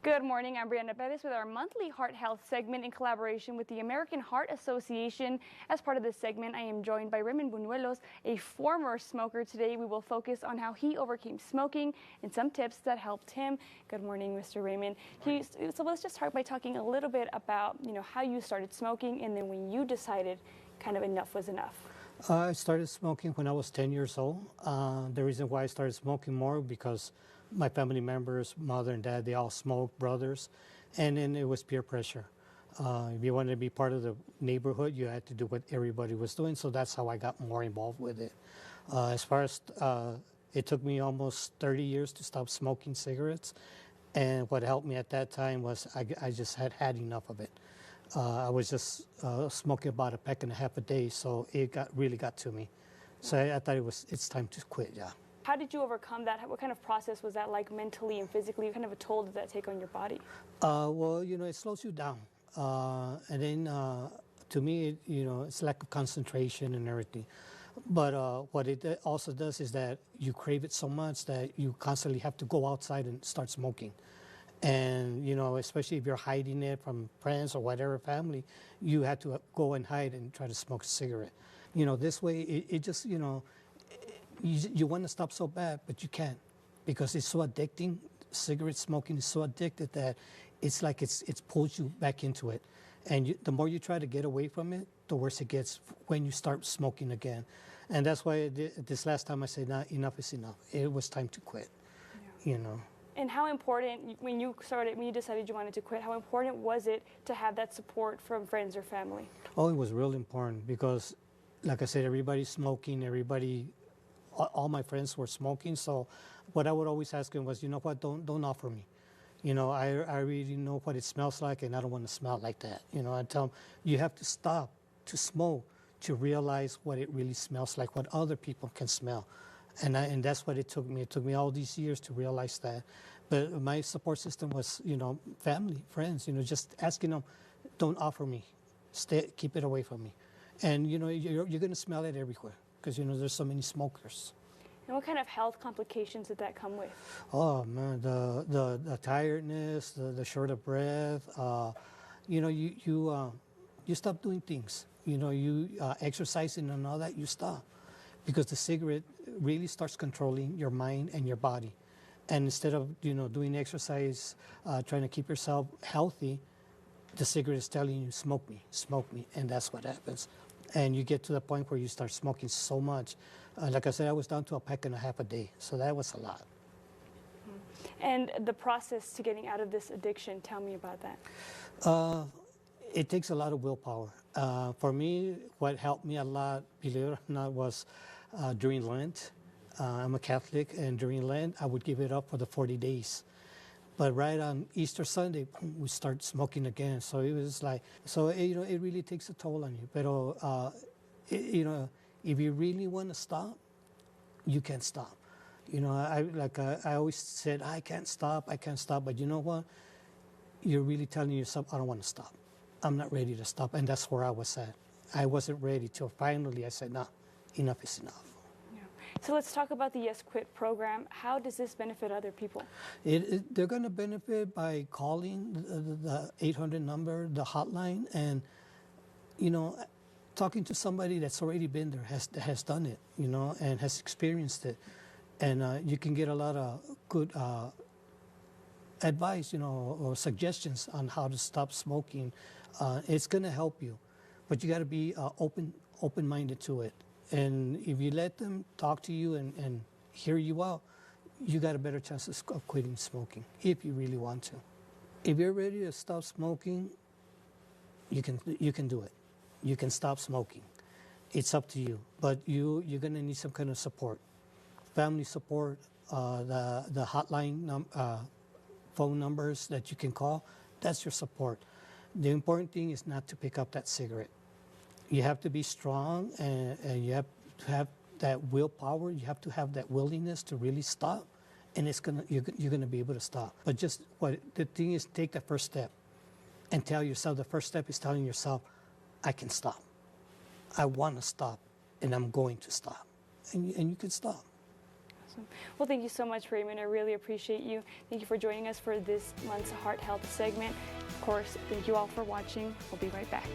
Good morning, I'm Brianna Perez with our monthly Heart Health segment in collaboration with the American Heart Association. As part of this segment, I am joined by Raymond Buñuelos, a former smoker. Today we will focus on how he overcame smoking and some tips that helped him. Good morning, Mr. Raymond. So let's just start by talking a little bit about how you started smoking and then when you decided kind of enough was enough. I started smoking when I was 10 years old. The reason why I started smoking more because my family members, mother and dad, they all smoked, brothers, and then it was peer pressure. If you wanted to be part of the neighborhood, you had to do what everybody was doing, so that's how I got more involved with it. As far as it took me almost 30 years to stop smoking cigarettes, and what helped me at that time was I just had enough of it. I was just smoking about a pack and a half a day, so it really got to me. So I thought it's time to quit, yeah. How did you overcome that? What kind of process was that like mentally and physically? What kind of a toll did that take on your body? Well, it slows you down. And then to me, it's lack of concentration and everything. But what it also does is that you crave it so much that you constantly have to go outside and start smoking. And, especially if you're hiding it from friends or whatever family, you had to go and hide and try to smoke a cigarette. This way, it just, you want to stop so bad, but you can't because it's so addicting. Cigarette smoking is so addictive that it's like it's pulls you back into it. And the more you try to get away from it, the worse it gets when you start smoking again. And that's why this last time I said, nah, enough is enough. It was time to quit, And how important, when you decided you wanted to quit, how important was it to have that support from friends or family? Oh, it was really important because, like I said, everybody's smoking, all my friends were smoking. So what I would always ask them was, what, don't offer me. I really know what it smells like and I don't want to smell like that. I tell them, you have to stop to smoke to realize what it really smells like, what other people can smell. And that's what it took me. It took me all these years to realize that. But my support system was, family, friends, just asking them, don't offer me, keep it away from me. And, you're going to smell it everywhere because, there's so many smokers. And what kind of health complications did that come with? Oh, man, the tiredness, the short of breath, you stop doing things. You exercising and all that, you stop. Because the cigarette really starts controlling your mind and your body. And instead of, doing exercise, trying to keep yourself healthy, the cigarette is telling you, smoke me, and that's what happens. And you get to the point where you start smoking so much. Like I said, I was down to a pack and a half a day, so that was a lot. And the process to getting out of this addiction, tell me about that. It takes a lot of willpower. For me, what helped me a lot, believe it or not, was during Lent. I'm a Catholic, and during Lent, I would give it up for the 40 days. But right on Easter Sunday, we start smoking again. So it was like, it really takes a toll on you. But, if you really want to stop, you can stop. I always said, I can't stop. But you know what? You're really telling yourself, I don't want to stop. I'm not ready to stop. And that's where I was at. I wasn't ready till finally I said, no, enough is enough. So let's talk about the Yes Quit program. How does this benefit other people? They're going to benefit by calling the 800 number, the hotline, and, talking to somebody that's already been there, has done it, and has experienced it. And you can get a lot of good advice, or suggestions on how to stop smoking. It's going to help you, but you got to be open-minded to it. And if you let them talk to you and hear you out, you got a better chance of quitting smoking if you really want to. If you're ready to stop smoking, you can do it. You can stop smoking. It's up to you. But you're going to need some kind of support. Family support, the hotline phone numbers that you can call, that's your support. The important thing is not to pick up that cigarette. You have to be strong, and you have to have that willpower. You have to have that willingness to really stop, and you're gonna be able to stop. But the thing is, take the first step, and tell yourself. The first step is telling yourself, I can stop. I want to stop, and I'm going to stop, and you can stop. Awesome. Well, thank you so much, Raymond. I really appreciate you. Thank you for joining us for this month's Heart Health segment. Of course, thank you all for watching. We'll be right back.